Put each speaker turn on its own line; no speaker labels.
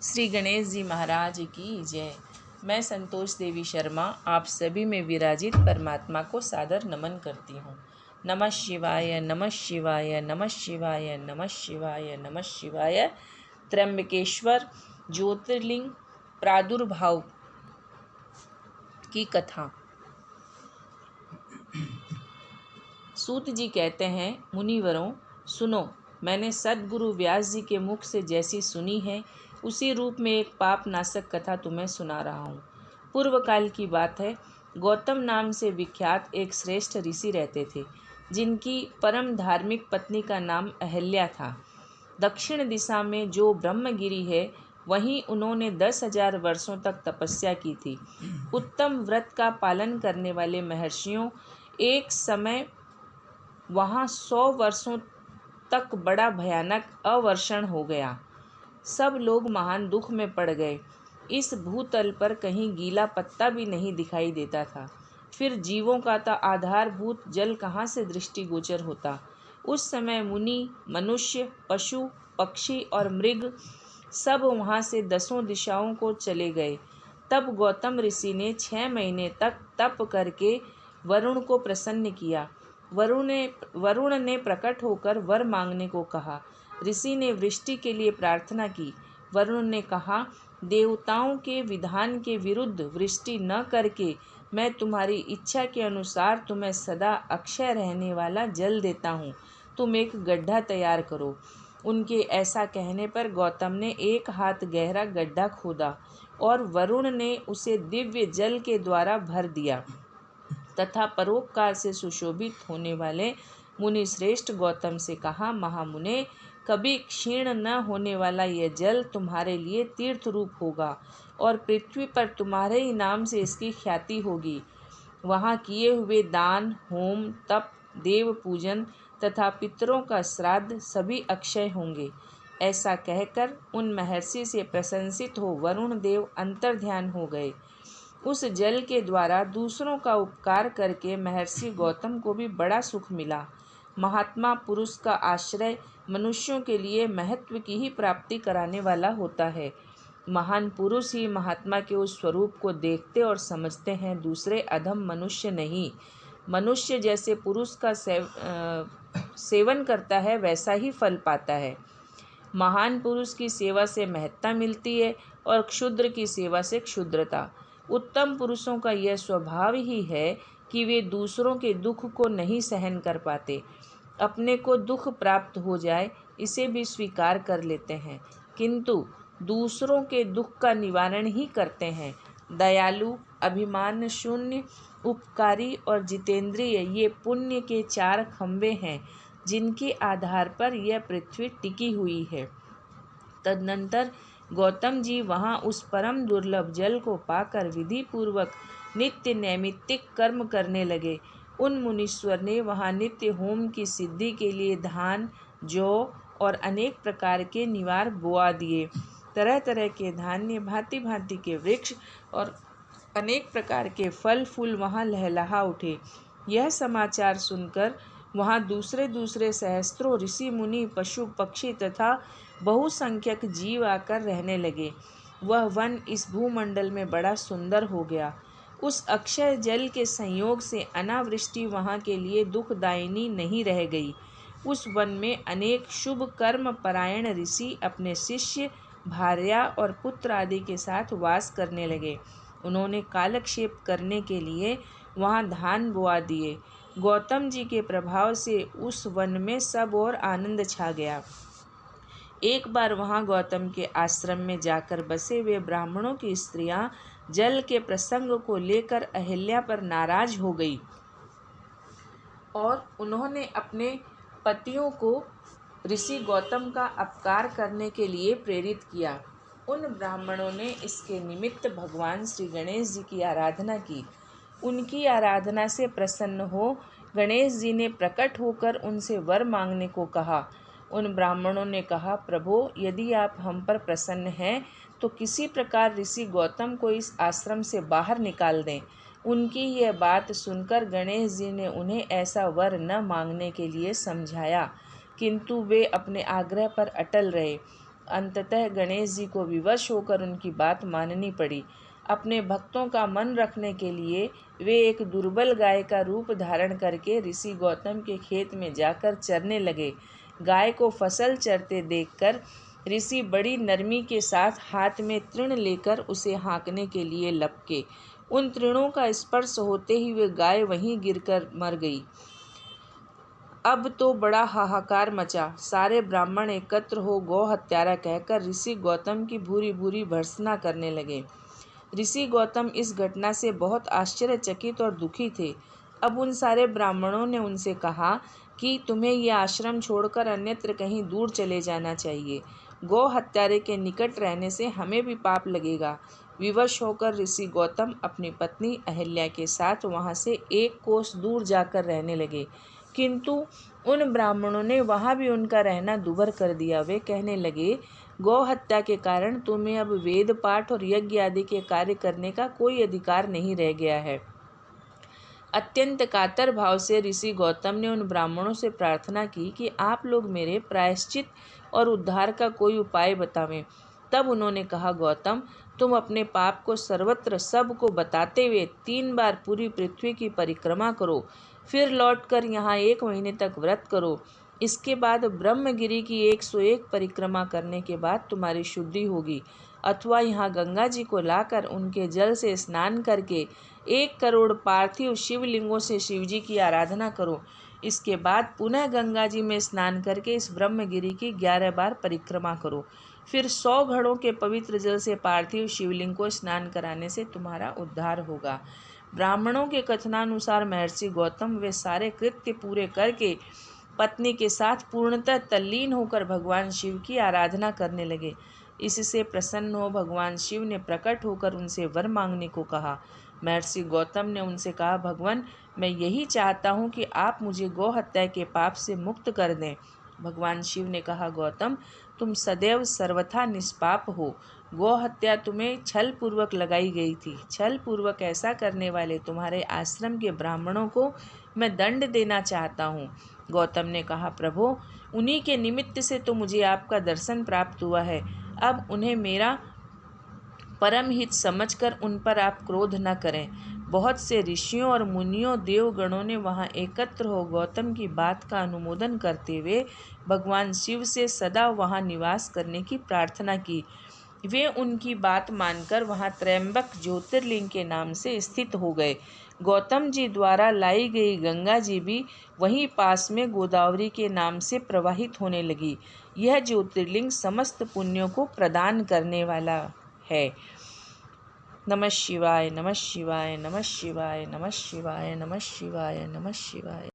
श्री गणेश जी महाराज की जय। मैं संतोष देवी शर्मा आप सभी में विराजित परमात्मा को सादर नमन करती हूँ। नमः शिवाय, नमः शिवाय, नमः शिवाय, नमः शिवाय, नमः शिवाय। त्र्यंबकेश्वर ज्योतिर्लिंग प्रादुर्भाव की कथा। सूत जी कहते हैं, मुनिवरों सुनो, मैंने सद्गुरु व्यास जी के मुख से जैसी सुनी है उसी रूप में एक पाप नाशक कथा तुम्हें सुना रहा हूँ। पूर्व काल की बात है। गौतम नाम से विख्यात एक श्रेष्ठ ऋषि रहते थे, जिनकी परम धार्मिक पत्नी का नाम अहल्या था। दक्षिण दिशा में जो ब्रह्मगिरी है, वहीं उन्होंने 10,000 वर्षों तक तपस्या की थी। उत्तम व्रत का पालन करने वाले महर्षियों एक समय वहाँ 100 वर्षों तक बड़ा भयानक अवर्षण हो गया। सब लोग महान दुख में पड़ गए। इस भूतल पर कहीं गीला पत्ता भी नहीं दिखाई देता था। फिर जीवों का तो आधारभूत जल कहाँ से दृष्टिगोचर होता। उस समय मुनि, मनुष्य, पशु, पक्षी और मृग सब वहाँ से 10 दिशाओं को चले गए। तब गौतम ऋषि ने 6 महीने तक तप करके वरुण को प्रसन्न किया। वरुण ने प्रकट होकर वर मांगने को कहा। ऋषि ने वृष्टि के लिए प्रार्थना की। वरुण ने कहा, देवताओं के विधान के विरुद्ध वृष्टि न करके मैं तुम्हारी इच्छा के अनुसार तुम्हें सदा अक्षय रहने वाला जल देता हूँ। तुम एक गड्ढा तैयार करो। उनके ऐसा कहने पर गौतम ने 1 हाथ गहरा गड्ढा खोदा और वरुण ने उसे दिव्य जल के द्वारा भर दिया तथा परोपकार से सुशोभित होने वाले मुनि श्रेष्ठ गौतम से कहा, महामुने, कभी क्षीण न होने वाला यह जल तुम्हारे लिए तीर्थ रूप होगा और पृथ्वी पर तुम्हारे ही नाम से इसकी ख्याति होगी। वहाँ किए हुए दान, होम, तप, देव पूजन तथा पितरों का श्राद्ध सभी अक्षय होंगे। ऐसा कहकर उन महर्षि से प्रशंसित हो वरुण देव अंतर्ध्यान हो गए। उस जल के द्वारा दूसरों का उपकार करके महर्षि गौतम को भी बड़ा सुख मिला। महात्मा पुरुष का आश्रय मनुष्यों के लिए महत्व की ही प्राप्ति कराने वाला होता है। महान पुरुष ही महात्मा के उस स्वरूप को देखते और समझते हैं, दूसरे अधम मनुष्य नहीं। मनुष्य जैसे पुरुष का सेवन करता है वैसा ही फल पाता है। महान पुरुष की सेवा से महत्ता मिलती है और क्षुद्र की सेवा से क्षुद्रता। उत्तम पुरुषों का यह स्वभाव ही है कि वे दूसरों के दुख को नहीं सहन कर पाते। अपने को दुख प्राप्त हो जाए इसे भी स्वीकार कर लेते हैं, किंतु दूसरों के दुख का निवारण ही करते हैं। दयालु, अभिमान शून्य, उपकारी और जितेंद्रिय ये पुण्य के 4 खंभे हैं, जिनके आधार पर यह पृथ्वी टिकी हुई है। तदनंतर गौतम जी वहाँ उस परम दुर्लभ जल को पाकर विधि पूर्वक नित्य नैमित्तिक कर्म करने लगे। उन मुनीश्वर ने वहाँ नित्य होम की सिद्धि के लिए धान, जौ और अनेक प्रकार के निवार बोआ दिए। तरह तरह के धान्य, भांति भांति के वृक्ष और अनेक प्रकार के फल फूल वहाँ लहलहा उठे। यह समाचार सुनकर वहाँ दूसरे दूसरे सहस्त्रों ऋषि मुनि, पशु पक्षी तथा बहुसंख्यक जीव आकर रहने लगे। वह वन इस भूमंडल में बड़ा सुंदर हो गया। उस अक्षय जल के संयोग से अनावृष्टि वहाँ के लिए दुखदायिनी नहीं रह गई। उस वन में अनेक शुभ कर्म परायण ऋषि अपने शिष्य, भार्या और पुत्र आदि के साथ वास करने लगे। उन्होंने कालक्षेप करने के लिए वहाँ धान बोआ दिए। गौतम जी के प्रभाव से उस वन में सब और आनंद छा गया। एक बार वहाँ गौतम के आश्रम में जाकर बसे हुए ब्राह्मणों की स्त्रियां जल के प्रसंग को लेकर अहिल्या पर नाराज हो गई और उन्होंने अपने पतियों को ऋषि गौतम का अपकार करने के लिए प्रेरित किया। उन ब्राह्मणों ने इसके निमित्त भगवान श्री गणेश जी की आराधना की। उनकी आराधना से प्रसन्न हो गणेश जी ने प्रकट होकर उनसे वर मांगने को कहा। उन ब्राह्मणों ने कहा, प्रभो, यदि आप हम पर प्रसन्न हैं तो किसी प्रकार ऋषि गौतम को इस आश्रम से बाहर निकाल दें। उनकी यह बात सुनकर गणेश जी ने उन्हें ऐसा वर न मांगने के लिए समझाया, किंतु वे अपने आग्रह पर अटल रहे। अंततः गणेश जी को विवश होकर उनकी बात माननी पड़ी। अपने भक्तों का मन रखने के लिए वे एक दुर्बल गाय का रूप धारण करके ऋषि गौतम के खेत में जाकर चरने लगे। गाय को फसल चरते देखकर ऋषि बड़ी नरमी के साथ हाथ में तृण लेकर उसे हाँकने के लिए लपके। उन तृणों का स्पर्श होते ही वे गाय वहीं गिरकर मर गई। अब तो बड़ा हाहाकार मचा। सारे ब्राह्मण एकत्र हो गौ हत्यारा कहकर ऋषि गौतम की भूरी भूरी भर्त्सना करने लगे। ऋषि गौतम इस घटना से बहुत आश्चर्यचकित और दुखी थे। अब उन सारे ब्राह्मणों ने उनसे कहा कि तुम्हें यह आश्रम छोड़कर अन्यत्र कहीं दूर चले जाना चाहिए। गौ हत्यारे के निकट रहने से हमें भी पाप लगेगा। विवश होकर ऋषि गौतम अपनी पत्नी अहिल्या के साथ वहां से 1 कोस दूर जाकर रहने लगे, किंतु उन ब्राह्मणों ने वहां भी उनका रहना दुभर कर दिया। वे कहने लगे, गौ हत्या के कारण तुम्हें अब वेद पाठ और यज्ञ आदि के कार्य करने का कोई अधिकार नहीं रह गया है। अत्यंत कातर भाव से ऋषि गौतम ने उन ब्राह्मणों से प्रार्थना की कि आप लोग मेरे प्रायश्चित और उद्धार का कोई उपाय बतावें। तब उन्होंने कहा, गौतम, तुम अपने पाप को सर्वत्र सबको बताते हुए 3 बार पूरी पृथ्वी की परिक्रमा करो, फिर लौटकर यहाँ 1 महीने तक व्रत करो। इसके बाद ब्रह्मगिरि की 101 परिक्रमा करने के बाद तुम्हारी शुद्धि होगी। अथवा यहाँ गंगा जी को लाकर उनके जल से स्नान करके 1 करोड़ पार्थिव शिवलिंगों से शिवजी की आराधना करो। इसके बाद पुनः गंगा जी में स्नान करके इस ब्रह्मगिरि की 11 बार परिक्रमा करो। फिर 100 घड़ों के पवित्र जल से पार्थिव शिवलिंग को स्नान कराने से तुम्हारा उद्धार होगा। ब्राह्मणों के कथनानुसार महर्षि गौतम वे सारे कृत्य पूरे करके पत्नी के साथ पूर्णतः तल्लीन होकर भगवान शिव की आराधना करने लगे। इससे प्रसन्न हो भगवान शिव ने प्रकट होकर उनसे वर मांगने को कहा। महर्षि गौतम ने उनसे कहा, भगवान, मैं यही चाहता हूँ कि आप मुझे गौ हत्या के पाप से मुक्त कर दें। भगवान शिव ने कहा, गौतम, तुम सदैव सर्वथा निष्पाप हो। गौ हत्या तुम्हें छल पूर्वक लगाई गई थी। छल पूर्वक ऐसा करने वाले तुम्हारे आश्रम के ब्राह्मणों को मैं दंड देना चाहता हूँ। गौतम ने कहा, प्रभो, उन्हीं के निमित्त से तो मुझे आपका दर्शन प्राप्त हुआ है। अब उन्हें मेरा परम हित समझकर उन पर आप क्रोध न करें। बहुत से ऋषियों और मुनियों देवगणों ने वहां एकत्र हो गौतम की बात का अनुमोदन करते हुए भगवान शिव से सदा वहां निवास करने की प्रार्थना की। वे उनकी बात मानकर वहां त्रयंबक ज्योतिर्लिंग के नाम से स्थित हो गए। गौतम जी द्वारा लाई गई गंगा जी भी वहीं पास में गोदावरी के नाम से प्रवाहित होने लगी। यह ज्योतिर्लिंग समस्त पुण्यों को प्रदान करने वाला है। नमः शिवाय, नमः शिवाय, नमः शिवाय, नमः शिवाय, नमः शिवाय, नमः शिवाय।